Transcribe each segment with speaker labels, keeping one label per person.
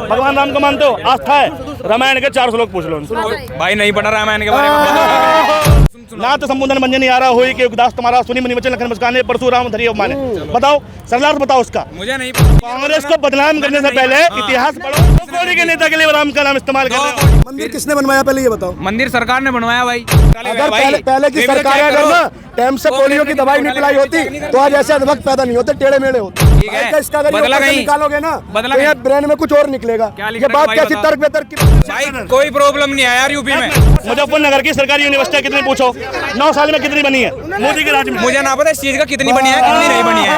Speaker 1: भगवान राम को मानते हो? आस्था है? रामायण के 4 श्लोक पूछ लो उनसे।
Speaker 2: भाई नहीं पढ़ा रामायण के बारे में।
Speaker 1: ना तो संबोधन मंजन नहीं आ रहा हुई कि उदास तुम्हारा सुनी मुनि वचन लखन मुस्काने परशुराम धरियो माने। बताओ सरलार्थ बताओ उसका।
Speaker 2: मुझे नहीं
Speaker 1: कांग्रेस को बदनाम करने से पहले इतिहास पढ़ो। कोई के नेता के लिए राम का नाम इस्तेमाल कर रहे हो।
Speaker 3: मंदिर किसने बनवाया पहले ये बताओ?
Speaker 2: मंदिर सरकार ने बनवाया भाई।
Speaker 3: अगर पहले की सरकार अगर ना टाइम से पोलियो की दवाई नहीं पिलाई होती तो आज ऐसे अधभक्त पैदा नहीं होते, टेढ़े मेढ़े होते।
Speaker 2: ठीक है,
Speaker 3: इसका अगर
Speaker 2: बदला कहीं
Speaker 3: निकालोगे ना
Speaker 2: बदला
Speaker 3: तो ये ब्रेन में कुछ और निकलेगा। ये बात कैसी तर्क बेतर्क
Speaker 2: भाई कोई प्रॉब्लम नहीं है यार यूपी में।
Speaker 1: मुजफ्फरनगर की सरकारी यूनिवर्सिटी कितनी पूछो? 9 साल में कितनी बनी है मोदी के राज में?
Speaker 2: मुझे ना पता इस चीज का कितनी बनी है कितनी नहीं बनी है।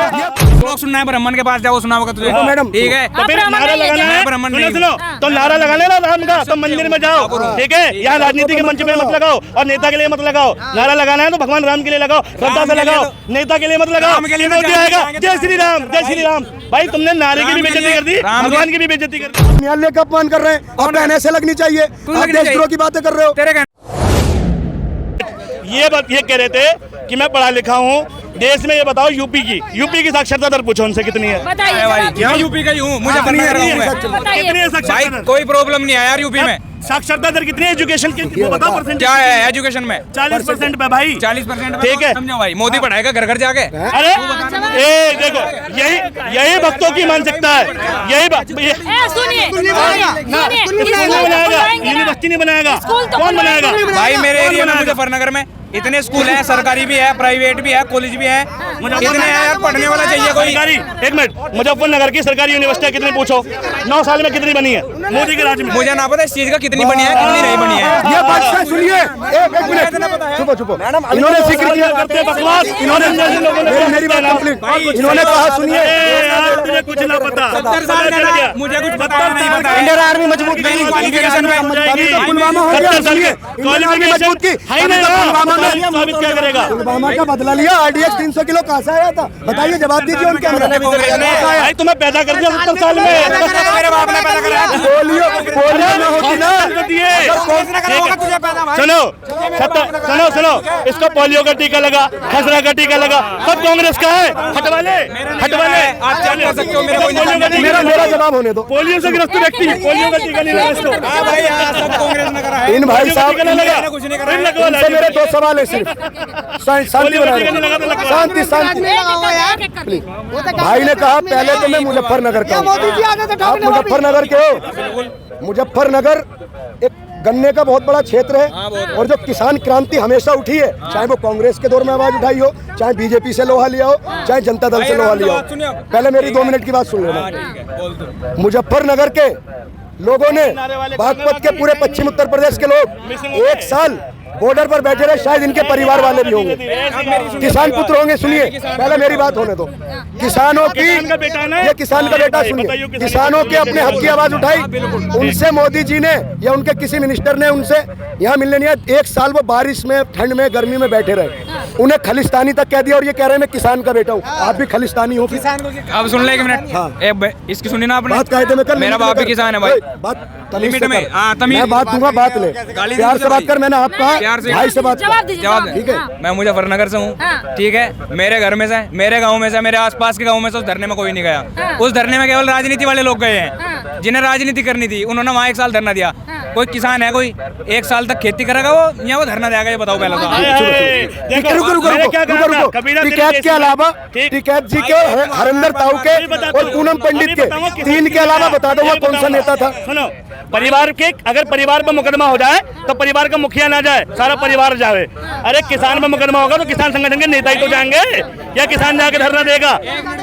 Speaker 2: लोग सुनना है ब्राह्मण के पास जाओ, सुना होगा तुझे मैडम। ठीक है
Speaker 1: तो फिर नारा लगाना है। सुनो तो नारा लगाना है ना राम का, तो मंदिर में जाओ। ठीक है, यहाँ राजनीति के मंच पे मत लगाओ और नेता के लिए मत लगाओ। नारा लगाना है तो भगवान राम के लिए लगाओ, श्रद्धा से लगाओ, नेता के लिए मत लगाओ। मोदी आएगा जय श्री राम जय श्री राम। भाई तुमने नारे की भी बेइज्जती कर दी, भगवान की भी बेइज्जती कर दी।
Speaker 3: न्यायालय का अपमान कर रहे हैं और कहने ऐसे लगनी चाहिए। आप देशद्रोह की बातें कर रहे हो।
Speaker 1: ये कह रहे थे कि मैं पढ़ा लिखा हूँ देश में। ये बताओ यूपी की साक्षरता दर पूछो उनसे कितनी है?
Speaker 2: बताइए भाई, मैं यूपी का ही हूँ, मुझे कितनी है साक्षरता? कोई प्रॉब्लम नहीं है यार यूपी में।
Speaker 1: साक्षरता दर कितनी है एजुकेशन की? वो बताओ परसेंट
Speaker 2: क्या है एजुकेशन में?
Speaker 1: 40% पे भाई।
Speaker 2: 40%
Speaker 1: ठीक है,
Speaker 2: समझो भाई, मोदी पढ़ाएगा घर घर जाके।
Speaker 1: अरे ए देखो यही भक्तों की मानसिकता है। यही यूनिवर्सिटी नहीं बनाएगा, कौन बनाएगा?
Speaker 2: भाई मेरे एरिया में मुजफ्फरनगर में इतने स्कूल हैं, सरकारी भी है, प्राइवेट भी है, कॉलेज भी है, इतने हैं यार, पढ़ने वाला चाहिए कोई।
Speaker 1: एक मिनट, मुजफ्फरनगर की सरकारी यूनिवर्सिटी कितनी पूछो? 9 साल में कितनी बनी है मोदी के राज में?
Speaker 2: मुझे ना पता इस चीज का कितनी बनी है कितनी नहीं बनी है।
Speaker 3: ये बात सुनिए, एक मिनट चुप चुप। इन्होंने जिक्र किया
Speaker 1: करते बकवास, इन्होंने
Speaker 3: मेरी बात कंप्लीट। इन्होंने कहा सुनिए
Speaker 1: तुझे कुछ ना पता।
Speaker 2: 70 साल का मुझे कुछ पता नहीं पता।
Speaker 3: इंडियन आर्मी मजबूत नहीं,
Speaker 2: क्वालिफिकेशन में
Speaker 3: पुलवामा हो गया। सुनिए इंडियन आर्मी मजबूत की, पुलवामा
Speaker 1: साबित क्या करेगा?
Speaker 3: पुलवामा का बदला लिया। RDX 300 किलो कहाँ से आया था? बताइए, जवाब दीजिए उनके अंदर।
Speaker 1: भाई तुम्हें पैदा कर दिया 70 साल में।
Speaker 2: मेरे बाप ने पैदा कराया।
Speaker 3: पोलियो में होती ना।
Speaker 1: सुनो इसको पोलियो का टीका लगा, खसरा का टीका लगा, सब कांग्रेस का है। हटवा ले।
Speaker 2: आप क्या कर सकते हो?
Speaker 3: मेरा जवाब होने दो।
Speaker 1: पोलियो से ग्रस्त व्यक्ति पोलियो का टीका नहीं लगा इसको।
Speaker 2: भाई सब कांग्रेस ने करा है।
Speaker 3: इन भाई साहब
Speaker 2: कुछ नहीं करा।
Speaker 3: इनसे मेरे 2 सवाल है सिर्फ। शांति बनाए, शांति शांति। भाई ने कहा पहले तो मैं मुजफ्फरनगर का हूँ। आप मुजफ्फरनगर के हो। मुजफ्फरनगर एक गन्ने का बहुत बड़ा क्षेत्र है और जो किसान क्रांति हमेशा उठी है, चाहे वो कांग्रेस के दौर में आवाज उठाई हो, चाहे बीजेपी से लोहा लिया हो, चाहे जनता दल से लोहा लिया हो। पहले मेरी 2 मिनट की बात सुन लेना। मुजफ्फरनगर के लोगों ने, बागपत के पूरे पश्चिम उत्तर प्रदेश के लोग 1 साल बॉर्डर पर बैठे रहे। शायद इनके परिवार वाले भी होंगे, किसान पुत्र होंगे। सुनिए पहले मेरी बात होने दो। किसानों की, ये किसान का बेटा सुनिए, किसानों के अपने हक की आवाज उठाई। उनसे मोदी जी ने या उनके किसी मिनिस्टर ने उनसे यहाँ मिलने नहीं आया। 1 साल वो बारिश में, ठंड में, गर्मी में बैठे रहे। उन्हें खालिस्तानी तक कह दिया और ये कह रहे हैं मैं किसान का बेटा हूँ। आप भी खालिस्तानी हो?
Speaker 2: अब सुन ले 1 मिनट। हाँ। इसकी सुनी ना आपने?
Speaker 3: बात कहते मैं
Speaker 2: मेरा बाप भी किसान है भाई।
Speaker 3: बात
Speaker 2: लिमिट में।
Speaker 3: मैं बात दूंगा, बात ले, प्यार से बात कर। मैंने आपका भाई से बात
Speaker 2: जवाब दे। ठीक है, मैं मुजफ्फरनगर से हूँ। ठीक है, मेरे घर में से, मेरे गांव में से, मेरे आसपास के गांव में से उस धरने में कोई नहीं गया। उस धरने में केवल राजनीति वाले लोग गए हैं, जिन्हें राजनीति करनी थी। उन्होंने वहाँ 1 साल धरना दिया। कोई किसान है कोई 1 साल तक खेती करेगा वो, या वो धरना देगा? ये बताओ पहले
Speaker 3: रुको। टिकैत के अलावा, टिकैत जी के, हरिंदर ताऊ के और पूनम पंडित के 3 के अलावा बता दो वो कौन सा नेता था?
Speaker 1: सुनो, परिवार के, अगर परिवार पर मुकदमा हो जाए तो परिवार का मुखिया ना जाए, सारा परिवार जाए। अरे किसान पर मुकदमा होगा तो किसान संगठन के नेता ही तो जाएंगे, या किसान जाके धरना देगा?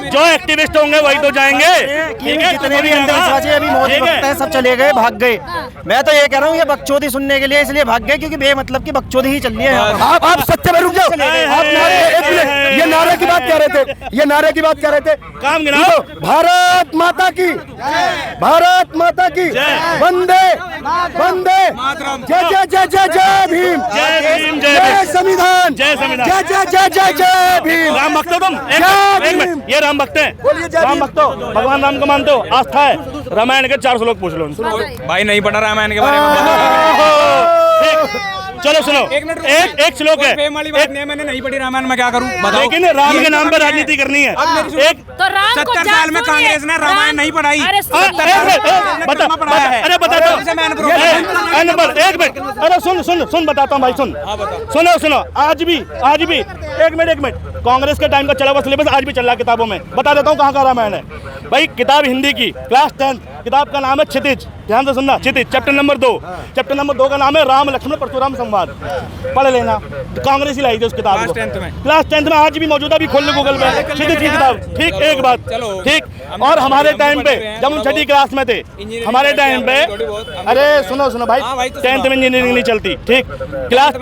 Speaker 1: जो एक्टिविस्ट होंगे वही तो जाएंगे। ठीक है,
Speaker 4: जितने भी अंधविश्वासी अभी मोदी भक्त हैं सब चले गए, भाग गए। मैं तो ये कह रहा हूँ ये बकचोदी सुनने के लिए इसलिए भाग गए क्योंकि बेमतलब की बकचोदी ही चल रही है।
Speaker 3: आप सच्चे में रुक जाओ। ये नारे की बात कह रहे थे, ये नारे की बात कह रहे थे।
Speaker 1: काम गिनाओ।
Speaker 3: भारत माता की, भारत माता की, वंदे वंदे, जय जय जय जय जय भीम, जय संविधान, जय जय जय जय जय भीम।
Speaker 1: राम भक्त हो तुम? ये राम भक्त हैं? राम भक्त हो? भगवान राम को मानते हो? आस्था है? रामायण के 4 श्लोक पूछ लो उनसे।
Speaker 2: भाई नहीं पढ़ा रामायण के बारे में।
Speaker 1: चलो सुनो, एक श्लोक है,
Speaker 2: फेम वाली बात नहीं है, मैंने नहीं पढ़ी रामायण, मैं क्या करूं बताओ।
Speaker 1: लेकिन राम के नाम पर राजनीति करनी है। एक
Speaker 5: तो राम को
Speaker 2: 70 साल में कांग्रेस ने रामायण नहीं पढ़ाई।
Speaker 5: अरे
Speaker 1: बता, अरे बताता हूँ, एक मिनट, अरे सुन बताता हूँ भाई, सुनो, आज भी एक मिनट, कांग्रेस के टाइम का चला हुआ सिलेबस आज भी चल रहा है किताबों में। बता देता हूँ कहाँ का रामायण है भाई। किताब हिंदी की क्लास 10 किताब का नाम है क्षितिज, ध्यान से सुनना, क्षितिज चैप्टर नंबर 2, चैप्टर नंबर 2 का नाम है राम लक्ष्मण परशुराम संवाद, पढ़ लेना। कांग्रेस ही लाई थी उस किताब को क्लास 10 में, आज भी मौजूदा भी खोल लो गूगल में, क्षितिज की किताब। ठीक, एक बात ठीक। और हमारे टाइम पे जब हम छठी क्लास में थे, हमारे टाइम पे, अरे सुनो भाई, 10th में इंजीनियरिंग नहीं चलती, ठीक, क्लास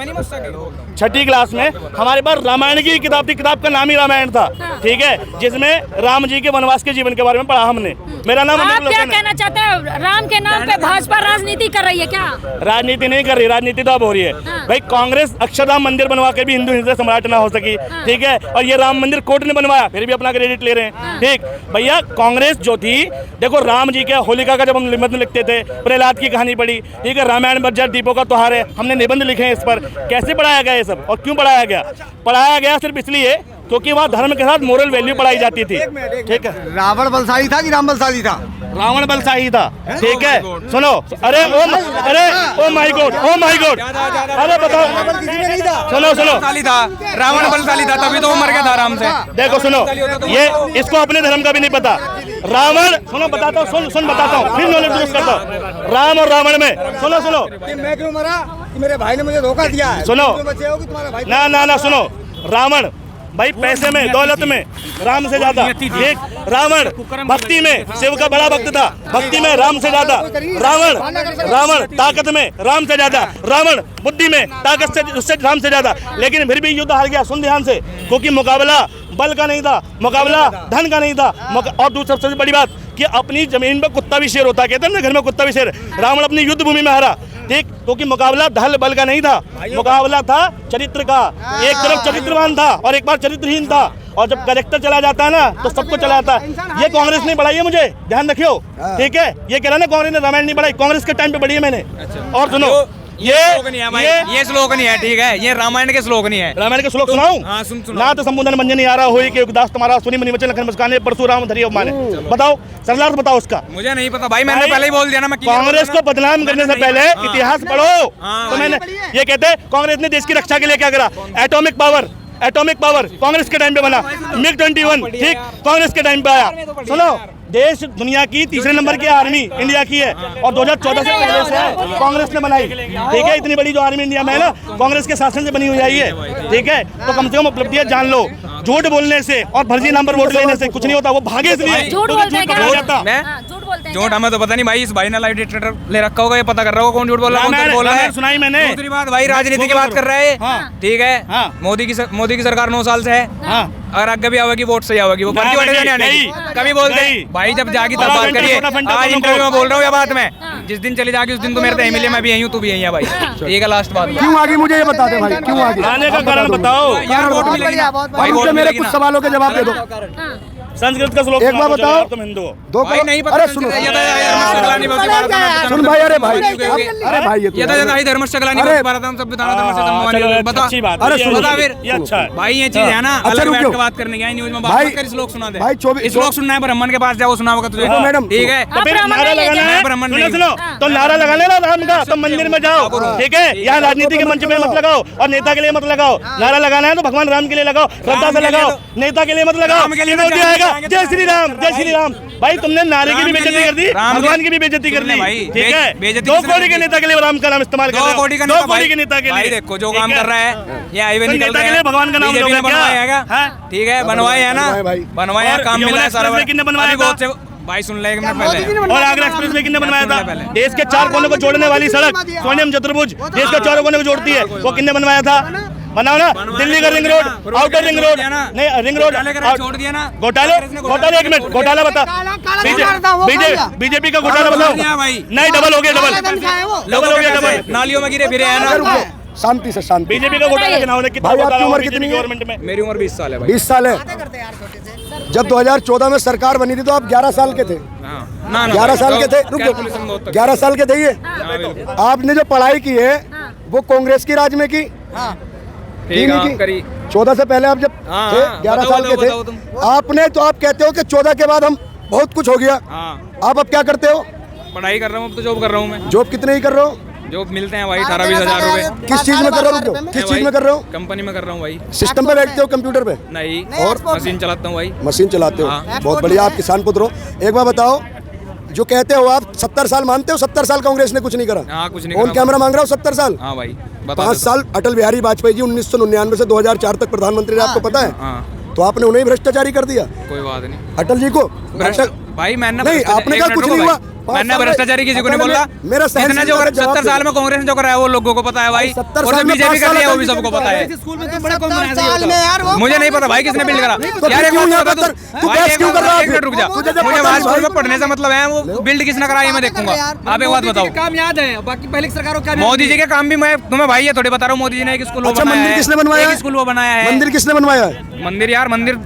Speaker 1: छठी क्लास में हमारे पास रामायण की किताब थी, किताब का नाम ही रामायण था, ठीक है, जिसमें राम जी के वनवास के जीवन के बारे में पढ़ा हमने। मेरा नाम
Speaker 5: आप क्या कहना चाहते हैं? राम के नाम पे भाजपा राजनीति कर रही है क्या?
Speaker 1: राजनीति नहीं कर रही, राजनीति तो अब हो रही है भाई। कांग्रेस अक्षरधाम मंदिर बनवा के भी हिंदू हिंदू सम्राट ना हो सकी, ठीक है, और ये राम मंदिर कोर्ट ने बनवाया, फिर भी अपना क्रेडिट ले रहे हैं, ठीक भैया। कांग्रेस जो थी, देखो राम जी के होलिका का जब हम निबंध लिखते थे, प्रहलाद की कहानी पढ़ी, ठीक है, रामायण बज्जर दीपों का त्योहार है, हमने निबंध लिखे हैं इस पर। कैसे पढ़ाया गया ये सब और क्यों पढ़ाया गया? पढ़ाया गया सिर्फ इसलिए क्योंकि वहाँ धर्म के साथ मोरल वैल्यू पढ़ाई जाती थी, ठीक है।
Speaker 3: रावण बलशाली था कि राम बलशाली था?
Speaker 1: रावण बलशाही था, ठीक है। सुनो, अरे ओ माय गॉड, अरे बताओ, सुनो
Speaker 2: बलशाली था, रावण बलशाली था, तभी तो वो मर गया था आराम से।
Speaker 1: देखो सुनो, ये इसको अपने धर्म का भी नहीं पता। रावण, सुनो बताता हूँ, सुन बताता हूँ, फिर नॉलेज यूज करता हूँ। राम और रावण में, सुनो
Speaker 3: मैं क्यों मरा? मेरे भाई ने मुझे धोखा दिया है।
Speaker 1: सुनो,
Speaker 3: बचे हो कि तुम्हारा भाई?
Speaker 1: ना सुनो, रावण भाई पैसे में, दौलत में राम से ज्यादा, एक रावण भक्ति में शिव का बड़ा भक्त था, भक्ति में राम से ज्यादा, रावण ताकत में राम से ज्यादा, रावण बुद्धि में ताकत से उससे राम से ज्यादा, लेकिन फिर भी युद्ध हार गया। सुन ध्यान से, क्योंकि मुकाबला बल का नहीं था, मुकाबला धन का नहीं था, और दूसरी सबसे बड़ी बात कि अपनी जमीन पर कुत्ता भी शेर होता है, कहते हैं ना घर में कुत्ता भी शेर। रावण अपनी युद्ध भूमि में हारा, ठीक, क्योंकि मुकाबला धन बल का नहीं था, मुकाबला था चरित्र का। एक तरफ चरित्रवान था और एक बार चरित्रहीन था, और जब कैरेक्टर चला जाता है ना तो सबको चला जाता है। ये कांग्रेस ने बढ़ाई है, मुझे ध्यान रखियो, ठीक है। ये कह रहा ना कांग्रेस ने रामायण नहीं बढ़ाई, कांग्रेस के टाइम पे बढ़ी है मैंने। और सुनो,
Speaker 2: ये श्लोक नहीं है, ठीक है, ये रामायण के श्लोक नहीं है।
Speaker 1: रामायण के श्लोक सुनाऊं?
Speaker 2: हाँ, सुन
Speaker 1: ना तो संबोधन मंजन नहीं आ रहा, होई के उदास तुम्हारा, सुनी मनी वचन लखन मुस्काने, परशुराम धरियो माने। बताओ सरलार्थ बताओ उसका।
Speaker 2: मुझे नहीं पता भाई, मैंने पहले ही बोल दिया ना, मैं
Speaker 1: कांग्रेस को बदनाम करने से पहले इतिहास पढ़ो। तो मैंने ये कहते हैं कांग्रेस ने देश की रक्षा के लिए क्या करा? एटॉमिक पावर कांग्रेस के टाइम पे बना, मिग 21, ठीक, कांग्रेस के टाइम पे आया। सुनो, देश दुनिया की तीसरे नंबर की आर्मी इंडिया की है, और 2014 से पहले से है, कांग्रेस ने बनाई, ठीक है। इतनी बड़ी जो आर्मी इंडिया में है ना, कांग्रेस के शासन से बनी हुई है, ठीक है। तो कम से कम उपलब्धियां जान लो। झूठ बोलने से और फर्जी नाम पर वोट लेने से कुछ नहीं होता, वो भागे इसलिए
Speaker 5: झूठ बोलते हैं
Speaker 2: क्या? झूठ हमें तो पता नहीं भाई, इस भाई ने लाइव डिक्टेटर ले रखा होगा, ये पता कर रहा होगा कौन झूठ बोल रहा है, कौन बोल रहा है।
Speaker 1: सुनाई मैंने।
Speaker 2: दूसरी बात भाई, राजनीति की बात कर रहा है, ठीक है, मोदी की सरकार 9 साल से है, अगर आगे भी आवेगी वोट से आवेगी, वो फर्जी वोट नहीं कभी बोलते हैं भाई, जब जागी तब बात करिए। आज इंटरव्यू में बोल रहा हूँ ये बात मैं, जिस दिन चली जागी उस दिन तो मेरे तो एमएलए मैं भी यही हूँ, तू भी यही है भाई। ये का लास्ट बात।
Speaker 3: क्यों आगे मुझे ये बता दे भाई, क्यों आगे
Speaker 1: आने का कारण बताओ
Speaker 2: यार, वोट मिलेगी ना भाई, वोट
Speaker 3: मेरे कुछ सवालों के जवाब दे दो।
Speaker 1: संस्कृत का श्लोक
Speaker 3: एक बार बताओ,
Speaker 1: तुम हिंदू हो।
Speaker 3: दो
Speaker 2: भाई नहीं पता।
Speaker 3: अरे सुनो, सुन भाई, अरे भाई,
Speaker 2: ये धर्मशकलानी बता,
Speaker 1: अच्छी बात,
Speaker 3: अरे सुनो,
Speaker 1: फिर ये अच्छा है
Speaker 2: भाई, ये चीज है ना, अलग बैठ के बात करने की न्यूज में बात कर, श्लोक सुना दे
Speaker 3: भाई। 24
Speaker 2: श्लोक सुनना है, ब्राह्मण के पास जाओ, सुना होगा तुझे,
Speaker 3: मैडम,
Speaker 2: ठीक है।
Speaker 1: तो फिर नारा लगाना है,
Speaker 2: ब्राह्मण
Speaker 1: सुनो, तो नारा लगा लेना राम का, तो मंदिर में जाओ, ठीक है। यहाँ राजनीति के मंच पे मत लगाओ और नेता के लिए मत लगाओ। नारा लगाना है तो भगवान राम के लिए लगाओ, श्रद्धा से लगाओ, नेता के लिए मत लगाओ। जय श्री राम, जय श्री राम। भाई तुमने नारे की भी बेइज्जती कर दी, भगवान की भी बेइज्जती कर दी, ठीक है। 2 करोड़ के नेता के लिए राम का नाम इस्तेमाल कर रहे हो, 2 करोड़ के नेता के लिए।
Speaker 2: देखो जो काम कर रहा है, ये हाईवे निकल रहा है,
Speaker 1: के लिए भगवान का नाम
Speaker 2: बनवाया, ठीक है, बनवाया है ना, बनवाया, काम मिला है सारा। भाई सुन ले, एक मिनट पहले,
Speaker 1: और आगरा एक्सप्रेस वे किसने बनवाया था? देश के 4 कोनों को जोड़ने वाली सड़क सोनियम चतुर्भुज देश के 4 कोनों को जोड़ती है, वो किसने बनवाया था? बनाओ ना, दिल्ली का ring road, outer ring road, नहीं रिंग रोड
Speaker 2: छोड़ दिया ना,
Speaker 1: घोटाले। एक मिनट, घोटाला बता, बीजेपी का घोटाला बताओ। नहीं, डबल हो गया, डबल
Speaker 2: नालियों में गिरे फिरे है ना।
Speaker 3: शांति से, शांति।
Speaker 1: बीजेपी का घोटाला कितना होने, कितना
Speaker 3: भाई आपकी उम्र
Speaker 1: बीजेपी
Speaker 3: कितनी है?
Speaker 1: गवर्नमेंट में
Speaker 2: मेरी उम्र 20 साल है भाई।
Speaker 3: 20 साल है। जब 2014 में सरकार बनी थी तो आप 11 साल के थे। 11 साल के थे, रुक जाओ, 11 साल के थे। ये आपने जो पढ़ाई की है वो कांग्रेस की राज में की
Speaker 2: ठीक है, करी
Speaker 3: 14 से पहले आप जब
Speaker 2: हाँ,
Speaker 3: थे
Speaker 2: हाँ,
Speaker 3: 11
Speaker 2: बताओ,
Speaker 3: साल के
Speaker 2: बताओ,
Speaker 3: थे आपने, तो आप कहते हो कि 14 के बाद हम बहुत कुछ हो गया।
Speaker 2: हाँ,
Speaker 3: आप अब क्या करते हो?
Speaker 2: पढ़ाई कर रहा हूँ, अब तो जॉब कर रहा हूँ मैं।
Speaker 3: जॉब कितने ही कर रहे हो?
Speaker 2: जॉब मिलते हैं भाई 18-20 हजार रुपए।
Speaker 3: किस चीज में कर रहे हो? किस चीज में कर रहे हो?
Speaker 2: कंपनी में कर रहा हूँ भाई।
Speaker 3: सिस्टम पे बैठते हो, कंप्यूटर पे?
Speaker 2: नहीं, और मशीन चलाता हूँ भाई।
Speaker 3: मशीन चलाते हो,
Speaker 2: हाँ।
Speaker 3: बहुत बढ़िया। आप किसान पुत्र हो। एक बार बताओ, जो कहते हो आप 70 साल मानते हो, 70 साल कांग्रेस ने कुछ नहीं करा?
Speaker 2: हाँ, कुछ नहीं
Speaker 3: ऑन
Speaker 2: करा।
Speaker 3: कैमरा मांग रहा हूँ 70 साल।
Speaker 2: हाँ भाई, बता
Speaker 3: 5 साल अटल बिहारी वाजपेयी जी 1999 से 2004 तक प्रधानमंत्री रहे, आपको पता है?
Speaker 2: हाँ,
Speaker 3: तो आपने उन्हें भ्रष्टाचारी कर दिया,
Speaker 2: कोई बात नहीं।
Speaker 3: अटल जी को।
Speaker 2: भाई मैंने
Speaker 3: नहीं, आपने कहा कुछ नहीं हुआ।
Speaker 2: मैंने भ्रष्टाचारी किसी को नहीं बोला।
Speaker 3: मेरा
Speaker 2: जितना जो 70 साल में कांग्रेस ने जो कराया वो लोगों को पता है भाई,
Speaker 3: 70
Speaker 2: और
Speaker 3: साल
Speaker 2: जो
Speaker 3: में
Speaker 2: बीजेपी
Speaker 3: 5
Speaker 2: कर रही है वो भी
Speaker 3: साल
Speaker 2: सबको पता है।
Speaker 4: स्कूल में तुम बड़ा कौन बनाया?
Speaker 2: मुझे नहीं पता भाई किसने बिल्ड करा।
Speaker 3: तो
Speaker 2: यार एक
Speaker 3: क्यों
Speaker 2: बात
Speaker 3: यहाँ
Speaker 2: बता
Speaker 3: पर तू
Speaker 2: भाई,
Speaker 3: बहस
Speaker 2: एक
Speaker 3: क्यों कर
Speaker 2: मिनट,
Speaker 3: रहा है?
Speaker 2: एक मिनट रुक जा।
Speaker 3: तुझे जब
Speaker 2: मुझे
Speaker 3: पता
Speaker 2: आज
Speaker 3: नहीं
Speaker 2: स्कूल में
Speaker 3: भाई।
Speaker 2: पढ़ने से मतलब है, वो बिल्ड किसने कराया ये मैं देखूंगा। आप एक बात बताओ।
Speaker 4: काम याद है, बाकी पहले की सरकारों का
Speaker 2: मोदी जी के काम भी मैं तुम्हें भाई ये थोड़ी बता रहा हूँ। मोदी जी ने एक स्कूल
Speaker 3: अच्छा,
Speaker 2: बनाया
Speaker 3: मंदिर
Speaker 2: है।
Speaker 3: किसने बनवाया
Speaker 2: एक
Speaker 3: है?
Speaker 2: स्कूल वो बनाया है।
Speaker 3: मंदिर किसने बनवाया है?
Speaker 2: मंदिर यार, मंदिर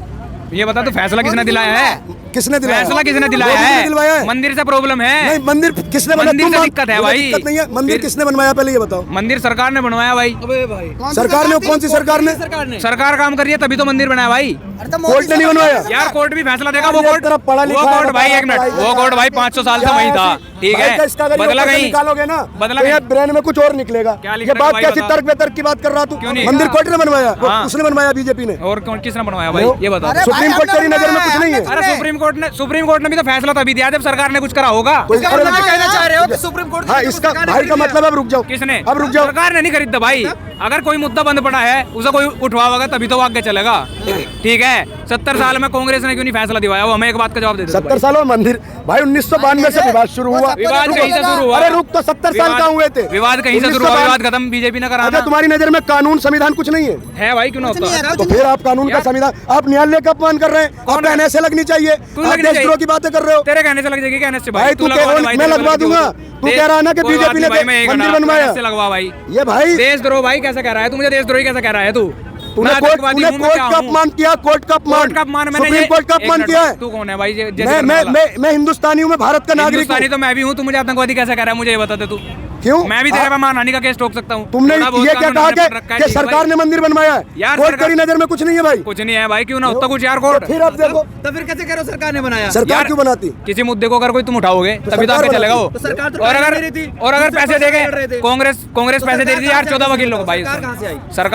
Speaker 2: ये बता तो फैसला किसने दिलाया है?
Speaker 3: किसने दिलाया?
Speaker 2: फैसला किसने दिलाया
Speaker 3: मोदी जी ने दिलवाया
Speaker 2: है?
Speaker 3: है?
Speaker 2: मंदिर से प्रॉब्लम है।
Speaker 3: नहीं, मंदिर किसने बनाया?
Speaker 2: मंदिर
Speaker 3: तुम
Speaker 2: से
Speaker 3: मान-
Speaker 2: दिक्कत है
Speaker 3: मुझे
Speaker 2: भाई।
Speaker 3: दिक्कत नहीं है। मंदिर
Speaker 2: फिर-
Speaker 3: किसने बनवाया पहले ये बताओ?
Speaker 2: मंदिर सरकार ने बनवाया भाई।
Speaker 3: सरकार ने? कौन सी सरकार ने?
Speaker 2: सरकार काम कर रही है तभी तो मंदिर बनाया भाई।
Speaker 3: कोर्ट ने नहीं बनवाया?
Speaker 2: यार कोर्ट भी फैसला देगा। वो
Speaker 3: ये
Speaker 2: कोर्ट
Speaker 3: तेरा पढ़ा लिखा
Speaker 2: वो
Speaker 3: है,
Speaker 2: कोर्ट भाई, एक मिनट,
Speaker 3: पढ़ाई
Speaker 2: वो कोर्ट भाई 500 साल से वहीं था। ठीक
Speaker 3: भाई का
Speaker 2: है,
Speaker 3: इसका अगर ये
Speaker 2: बदला
Speaker 3: ऊपर से
Speaker 2: कहीं,
Speaker 3: निकालोगे ना
Speaker 2: बदला
Speaker 3: तो ये
Speaker 2: कहीं।
Speaker 3: ब्रेन में कुछ और निकलेगा।
Speaker 2: क्या लिख
Speaker 3: ये
Speaker 2: रखा
Speaker 3: बात
Speaker 2: भाई
Speaker 3: कैसी
Speaker 2: बता।
Speaker 3: तर्क बेतर्क की बात कर रहा तू?
Speaker 2: क्यों नहीं?
Speaker 3: मंदिर कोर्ट ने बनवाया? वो
Speaker 2: हाँ।
Speaker 3: उसने बनवाया बीजेपी ने?
Speaker 2: और कौन किसने बनवाया भाई ये बता।
Speaker 3: सुप्रीम कोर्ट तेरी नजर में कुछ नहीं है?
Speaker 2: अरे सुप्रीम कोर्ट ने भी तो फैसला तभी दिया जब सरकार ने कुछ करा होगा।
Speaker 3: कोई
Speaker 4: कहना चाह रहे हो कि सुप्रीम कोर्ट
Speaker 3: हाँ, इसका भाई का मतलब अब रुक जाओ।
Speaker 2: किसने?
Speaker 3: अब रुक जाओ।
Speaker 2: सरकार ने नहीं खरीदा भाई। अगर कोई मुद्दा बंद पड़ा है उसे कोई उठवाएगा तभी तो वो आगे चलेगा। ठीक है, 70 साल में कांग्रेस ने क्यों नहीं फैसला दिवाया? वो हमें एक बात का जवाब दे दे।
Speaker 3: 70 सालों में मंदिर भाई 1992 से विवाद शुरू हुआ।
Speaker 2: विवाद कहीं से शुरू हुआ?
Speaker 3: अरे रुक, तो 70 साल का हुए थे।
Speaker 2: विवाद कहीं से शुरू हुआ? विवाद खत्म बीजेपी ने करा।
Speaker 3: अच्छा, तुम्हारी नजर में कानून संविधान कुछ नहीं है
Speaker 2: भाई, क्यों ना होता?
Speaker 3: तो फिर आप कानून का संविधान, आप न्यायालय का अपमान कर रहे हैं। आप कहने से लगनी चाहिए,
Speaker 2: क्यों
Speaker 3: आप
Speaker 2: लगनी
Speaker 3: देशद्रोह की बातें कर रहे हो।
Speaker 2: तेरे कहने से लग जाएगी, कहने से
Speaker 3: भाई तू
Speaker 2: लगवा दे भाई,
Speaker 3: मैं
Speaker 2: तेरे
Speaker 3: लगवा
Speaker 2: को
Speaker 3: दूंगा। तू कह रहा है ना कि
Speaker 2: कोई
Speaker 3: बीजेपी ने
Speaker 2: बात नहीं भाई, मैं
Speaker 3: मंदिर बनवाया।
Speaker 2: से लगवा भाई।
Speaker 3: ये भाई
Speaker 2: देशद्रोह भाई कैसे कह रहा है तू? मुझे देशद्रोही कैसे कह रहा है तू?
Speaker 3: तूने
Speaker 2: मैं
Speaker 3: कोर्ट
Speaker 2: आतंकवादी हूँ, मैं क्या
Speaker 3: का
Speaker 2: हूँ?
Speaker 3: अपमान किया, कोर्ट का
Speaker 2: कोर्ट का अपमान मैंने
Speaker 3: सुप्रीम कोर्ट का अपमान किया है।
Speaker 2: तू कौन है भाई?
Speaker 3: मैं हिंदुस्तानी हूँ, मैं भारत का नागरिक
Speaker 2: हिंदुस्तानी
Speaker 3: हूँ।
Speaker 2: तो मैं भी हूँ। तू मुझे आतंकवादी कैसे कह रहा है? मुझे ये बता दे तू।
Speaker 3: क्यों?
Speaker 2: मैं भी तेरे पे मानहानि का केस ठोक सकता हूँ।
Speaker 3: तुमने
Speaker 2: थोड़ा बहुत
Speaker 3: ये क्या
Speaker 2: कानून
Speaker 3: कहा
Speaker 2: हमने पढ़ रखा है,
Speaker 3: कि
Speaker 2: ठीक है
Speaker 3: सरकार
Speaker 2: भाई।
Speaker 3: ने मंदिर बनवाया है?
Speaker 2: यार
Speaker 3: कोर्ट
Speaker 2: सरकार-
Speaker 3: तेरी नजर में कुछ नहीं है भाई?
Speaker 2: कुछ नहीं है भाई, क्यों ना होता कुछ यार कोर्ट।
Speaker 3: फिर अब देखो,
Speaker 4: तो फिर कैसे कह रहे हो सरकार ने बनाया?
Speaker 3: सरकार
Speaker 2: यार,
Speaker 3: क्यों बनाती?
Speaker 2: किसी मुद्दे को अगर कोई तुम उठाओगे तभी तो
Speaker 3: सरकार
Speaker 2: आगे चलेगा वो।
Speaker 3: बनाती।
Speaker 4: तो सरकार तो
Speaker 2: और
Speaker 4: कर
Speaker 2: अगर
Speaker 4: नहीं रही थी।
Speaker 2: और अगर
Speaker 4: दूसरे
Speaker 2: पैसे
Speaker 4: पैसे
Speaker 2: देंगे
Speaker 4: कर रहे थे।
Speaker 2: कांग्रेस पैसे दे रही थी यार 14 वकीलों को भाई।
Speaker 4: सरकार कहाँ से आई?
Speaker 2: सरकार